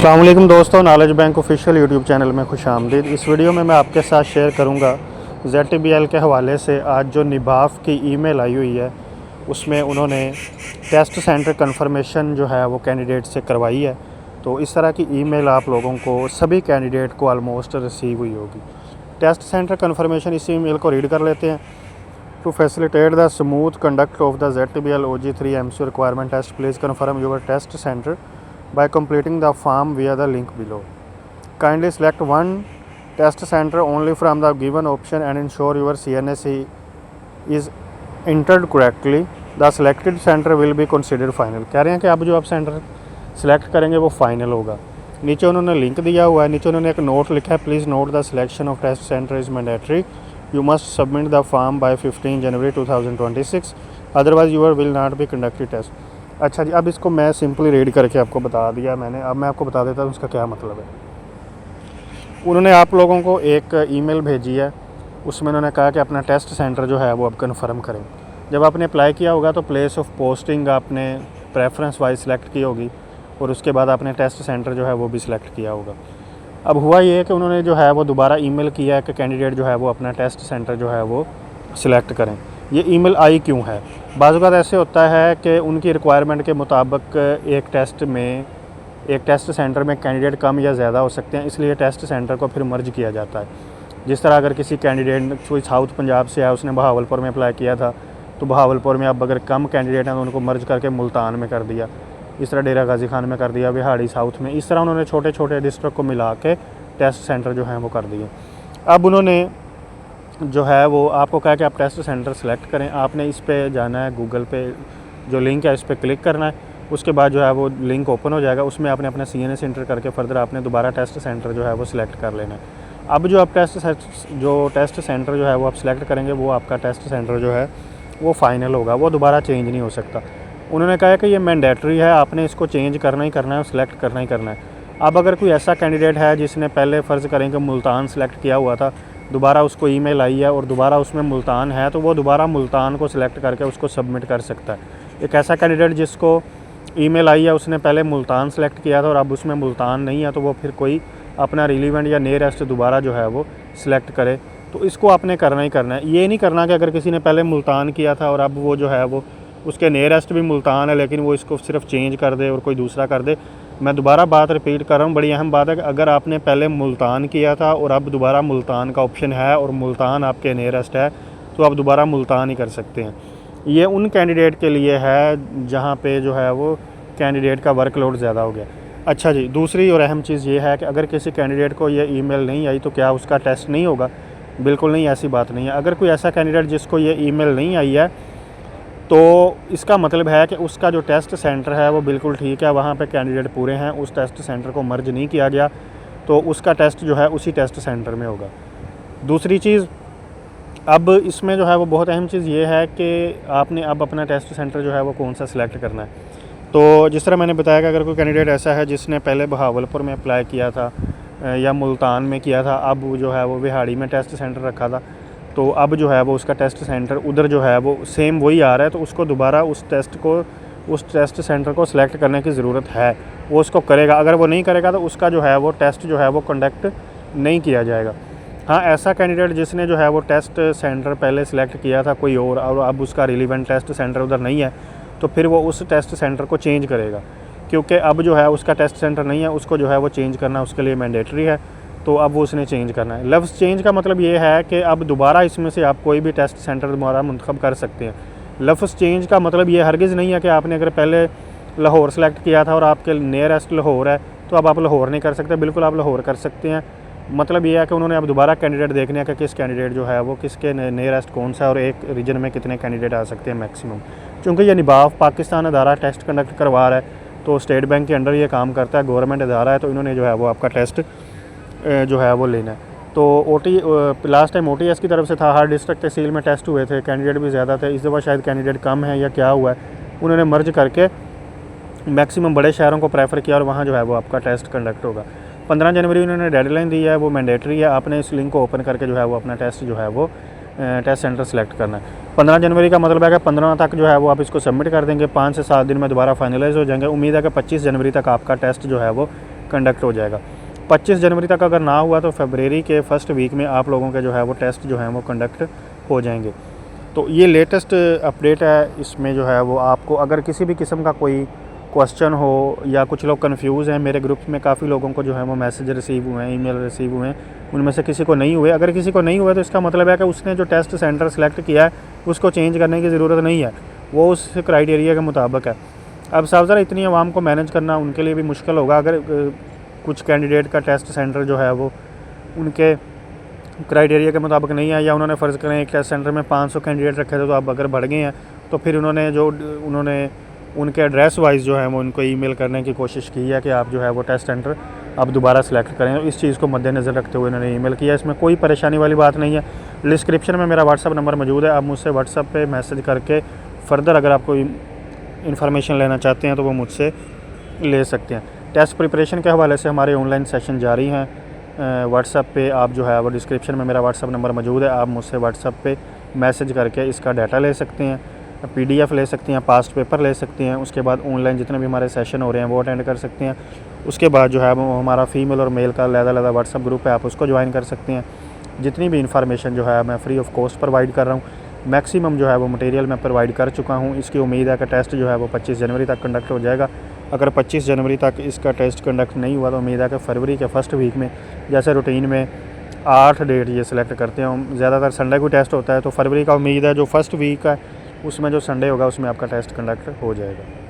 अस्सलाम वालेकुम दोस्तों, knowledge bank official YouTube channel में खुशामदीद। इस वीडियो में मैं आपके साथ शेयर करूंगा ZTBL के हवाले से आज जो निभाफ की ईमेल आई हुई है उसमें उन्होंने टेस्ट सेंटर कंफर्मेशन जो है वो कैंडिडेट से करवाई है। तो इस तरह की ईमेल आप लोगों को सभी कैंडिडेट को ऑलमोस्ट रिसीव हुई होगी। टेस्ट सेंटर कंफर्मेशन इस ईमेल को रीड कर लेते हैं। To facilitate the smooth conduct of the ZTBL OG3 MCQ requirement test, please confirm your test centre by completing the form via the link below. Kindly select one test center only from the given option and ensure your CNSE is entered correctly. The selected center will be considered final. कह रहे हैं कि अब जो आप centre select करेंगे वो final होगा। नीचे उन्होंने लिंक दिया हुआ है, नीचे उन्होंने एक नोट लिखा है, please note the selection of test centre is mandatory, you must submit the form by 15 January 2026, otherwise your will not be conducted test. अच्छा जी, अब इसको मैं सिंपली रीड करके आपको बता दिया मैंने। अब मैं आपको बता देता हूँ उसका क्या मतलब है। उन्होंने आप लोगों को एक ईमेल भेजी है, उसमें उन्होंने कहा कि अपना टेस्ट सेंटर जो है वो अब कन्फर्म करें। जब आपने अप्लाई किया होगा तो प्लेस ऑफ पोस्टिंग आपने प्रेफरेंस वाइज सिलेक्ट की होगी और उसके बाद आपने टेस्ट सेंटर जो है वो भी सिलेक्ट किया होगा। अब हुआ ये है कि उन्होंने जो है वो दोबारा ईमेल किया है कि कैंडिडेट जो है वो अपना टेस्ट सेंटर जो है वो सिलेक्ट करें। ये ईमेल आई क्यों है? बाज़ वक़्त ऐसे होता है कि उनकी रिक्वायरमेंट के मुताबिक एक टेस्ट सेंटर में कैंडिडेट कम या ज़्यादा हो सकते हैं, इसलिए टेस्ट सेंटर को फिर मर्ज किया जाता है। जिस तरह अगर किसी कैंडिडेट कोई साउथ पंजाब से है, उसने बहावलपुर में अप्लाई किया था, तो बहावलपुर में अब अगर कम कैंडिडेट हैं तो उनको मर्ज करके मुल्तान में कर दिया, इस तरह डेरा गाजी खान में कर दिया, बिहाड़ी साउथ में, इस तरह उन्होंने छोटे छोटे डिस्ट्रिक्ट को मिला के टेस्ट सेंटर जो हैं वो कर दिए। अब उन्होंने जो है वो आपको कहा कि आप टेस्ट सेंटर सेलेक्ट करें। आपने इस पे जाना है, गूगल पे जो लिंक है इस पर क्लिक करना है, उसके बाद जो है वो लिंक ओपन हो जाएगा, उसमें आपने अपना CNS एंटर करके फर्दर आपने दोबारा टेस्ट सेंटर जो है वो सिलेक्ट कर लेना है। अब जो आप टेस्ट सेंटर जो है वो आप सिलेक्ट करेंगे वो आपका टेस्ट सेंटर जो है वो फ़ाइनल होगा, वो दोबारा चेंज नहीं हो सकता। उन्होंने कहा कि ये मैंडेटरी है, आपने इसको चेंज करना ही करना है, सिलेक्ट करना ही करना है। अब अगर कोई ऐसा कैंडिडेट है जिसने पहले फ़र्ज़ करें कि मुल्तान सेलेक्ट किया हुआ था, दोबारा उसको ईमेल आई है और दोबारा उसमें मुल्तान है, तो वो दोबारा मुल्तान को सिलेक्ट करके उसको सबमिट कर सकता है। एक ऐसा कैंडिडेट जिसको ईमेल आई है, उसने पहले मुल्तान सेलेक्ट किया था और अब उसमें मुल्तान नहीं है, तो वो फिर कोई अपना रिलीवेंट या नियरेस्ट दोबारा जो है वो सिलेक्ट करे। तो इसको आपने करना ही करना है। ये नहीं करना कि अगर किसी ने पहले मुल्तान किया था और अब वो जो है वो उसके नियरेस्ट भी मुल्तान है लेकिन वो इसको सिर्फ चेंज कर दे और कोई दूसरा कर दे। मैं दोबारा बात रिपीट कर रहा हूँ, बड़ी अहम बात है कि अगर आपने पहले मुल्तान किया था और अब दोबारा मुल्तान का ऑप्शन है और मुल्तान आपके नियरेस्ट है, तो आप दोबारा मुल्तान ही कर सकते हैं। ये उन कैंडिडेट के लिए है जहाँ पे जो है वो कैंडिडेट का वर्कलोड ज़्यादा हो गया। अच्छा जी, दूसरी और अहम चीज़ ये है कि अगर किसी कैंडिडेट को ये ईमेल नहीं आई तो क्या उसका टेस्ट नहीं होगा? बिल्कुल नहीं, ऐसी बात नहीं है। अगर कोई ऐसा कैंडिडेट जिसको ये ईमेल नहीं आई है तो इसका मतलब है कि उसका जो टेस्ट सेंटर है वो बिल्कुल ठीक है, वहाँ पे कैंडिडेट पूरे हैं, उस टेस्ट सेंटर को मर्ज नहीं किया गया, तो उसका टेस्ट जो है उसी टेस्ट सेंटर में होगा। दूसरी चीज़, अब इसमें जो है वो बहुत अहम चीज़ ये है कि आपने अब अपना टेस्ट सेंटर जो है वो कौन सा सिलेक्ट करना है। तो जिस तरह मैंने बताया कि अगर कोई कैंडिडेट ऐसा है जिसने पहले बहावलपुर में अप्लाई किया था या मुल्तान में किया था, अब वो जो है वो बिहाड़ी में टेस्ट सेंटर रखा था, तो अब जो है वो उसका टेस्ट सेंटर उधर जो है वो सेम वही आ रहा है, तो उसको दोबारा उस टेस्ट सेंटर को सिलेक्ट करने की ज़रूरत है। वो उसको करेगा, अगर वो नहीं करेगा तो उसका जो है वो टेस्ट जो है वो कंडक्ट नहीं किया जाएगा। हाँ, ऐसा कैंडिडेट जिसने जो है वो टेस्ट सेंटर पहले सिलेक्ट किया था कोई और अब उसका रिलीवेंट टेस्ट सेंटर उधर नहीं है, तो फिर वो उस टेस्ट सेंटर को चेंज करेगा, क्योंकि अब जो है उसका टेस्ट सेंटर नहीं है, उसको जो है वो चेंज करना उसके लिए मैंडेटरी है, तो अब वो उसने चेंज करना है। लफ्ज़ चेंज का मतलब ये है कि अब दोबारा इसमें से आप कोई भी टेस्ट सेंटर दोबारा मुंतखब कर सकते हैं। लफ्ज़ चेंज का मतलब ये हरगिज़ नहीं है कि आपने अगर पहले लाहौर सेलेक्ट किया था और आपके नियरेस्ट लाहौर है तो अब आप लाहौर नहीं कर सकते। बिल्कुल आप लाहौर कर सकते हैं। मतलब ये है कि उन्होंने अब दोबारा कैंडिडेट देखने हैं कि किस कैंडिडेट जो है वो किसके नियरेस्ट कौन सा और एक रीजन में कितने कैंडिडेट आ सकते हैं मैक्सिमम। चूँकि ये निभाफ पाकिस्तान अदारा टेस्ट कंडक्ट करवा रहा है, तो स्टेट बैंक के अंडर ये काम करता है, गवर्नमेंट अदारा है, तो इन्होंने जो है वो आपका टेस्ट जो है वो लेना है। तो लास्ट टाइम OTS की तरफ से था, हर डिस्ट्रिक्ट तहसील में टेस्ट हुए थे, कैंडिडेट भी ज़्यादा थे, इस दफ़ा शायद कैंडिडेट कम है या क्या हुआ है, उन्होंने मर्ज करके मैक्सिमम बड़े शहरों को प्रेफर किया और वहाँ जो है वो आपका टेस्ट कंडक्ट होगा। 15 जनवरी उन्होंने डेडलाइन दी है, वो मैंडेटरी है, आपने इस लिंक को ओपन करके जो है वो अपना टेस्ट जो है वो टेस्ट सेंटर सेलेक्ट करना है। 15 जनवरी का मतलब है कि 15 तक जो है वो आप इसको सबमिट कर देंगे, 5 से 7 दिन में दोबारा फाइनलाइज़ हो जाएंगे। उम्मीद है कि 25 जनवरी तक आपका टेस्ट जो है वो कंडक्ट हो जाएगा। 25 जनवरी तक अगर ना हुआ तो फरवरी के फर्स्ट वीक में आप लोगों के जो है वो टेस्ट जो हैं वो कंडक्ट हो जाएंगे। तो ये लेटेस्ट अपडेट है। इसमें जो है वो आपको अगर किसी भी किस्म का कोई क्वेश्चन हो या कुछ लोग कंफ्यूज हैं, मेरे ग्रुप में काफ़ी लोगों को जो है वो मैसेज रिसीव हुए हैं, ईमेल रिसीव हुए हैं, उनमें से किसी को नहीं हुए। अगर किसी को नहीं हुए तो इसका मतलब है कि उसने जो टेस्ट सेंटर सेलेक्ट किया है उसको चेंज करने की ज़रूरत नहीं है, वो उस क्राइटेरिया के मुताबिक है। अब साहब ज़रा इतनी आवाम को मैनेज करना उनके लिए भी मुश्किल होगा। अगर कुछ कैंडिडेट का टेस्ट सेंटर जो है वो उनके क्राइटेरिया के मुताबिक नहीं है, या उन्होंने फ़र्ज़ करें एक टेस्ट सेंटर में 500 कैंडिडेट रखे थे, तो अब अगर बढ़ गए हैं तो फिर उन्होंने उनके एड्रेस वाइज जो है वो उनको ईमेल करने की कोशिश की है कि आप जो है वो टेस्ट सेंटर अब दोबारा सेलेक्ट करें। इस चीज़ को मद्देनज़र रखते हुए उन्होंने ईमेल किया। इसमें कोई परेशानी वाली बात नहीं है। डिस्क्रिप्शन में मेरा व्हाट्सअप नंबर मौजूद है, आप मुझसे व्हाट्सअप पे मैसेज करके फ़र्दर अगर आप कोई इन्फॉर्मेशन लेना चाहते हैं तो वो मुझसे ले सकते हैं। टेस्ट प्रिपरेशन के हवाले से हमारे ऑनलाइन सेशन जारी हैं। व्हाट्सअप पे आप जो है वो डिस्क्रिप्शन में मेरा व्हाट्सअप नंबर मौजूद है, आप मुझसे व्हाट्सअप पे मैसेज करके इसका डाटा ले सकते हैं, PDF ले सकते हैं, पास्ट पेपर ले सकते हैं। उसके बाद ऑनलाइन जितने भी हमारे सेशन हो रहे हैं वो अटेंड कर सकते हैं। उसके बाद जो है वो हमारा फ़ीमेल और मेल का अलग-अलग व्हाट्सअप ग्रुप है, आप उसको ज्वाइन कर सकते हैं। जितनी भी इन्फॉर्मेशन जो है मैं फ्री ऑफ कॉस्ट प्रोवाइड कर रहा हूँ। मैक्सिमम जो है वो मटेरियल मैं प्रोवाइड कर चुका हूँ। इसकी उम्मीद है कि टेस्ट जो है वो 25 जनवरी तक कंडक्ट हो जाएगा। अगर 25 जनवरी तक इसका टेस्ट कंडक्ट नहीं हुआ तो उम्मीद है कि फरवरी के फर्स्ट वीक में, जैसे रूटीन में 8 डेट ये सिलेक्ट करते हैं हम, ज़्यादातर संडे को टेस्ट होता है, तो फरवरी का उम्मीद है जो फर्स्ट वीक है उसमें जो संडे होगा उसमें आपका टेस्ट कंडक्ट हो जाएगा।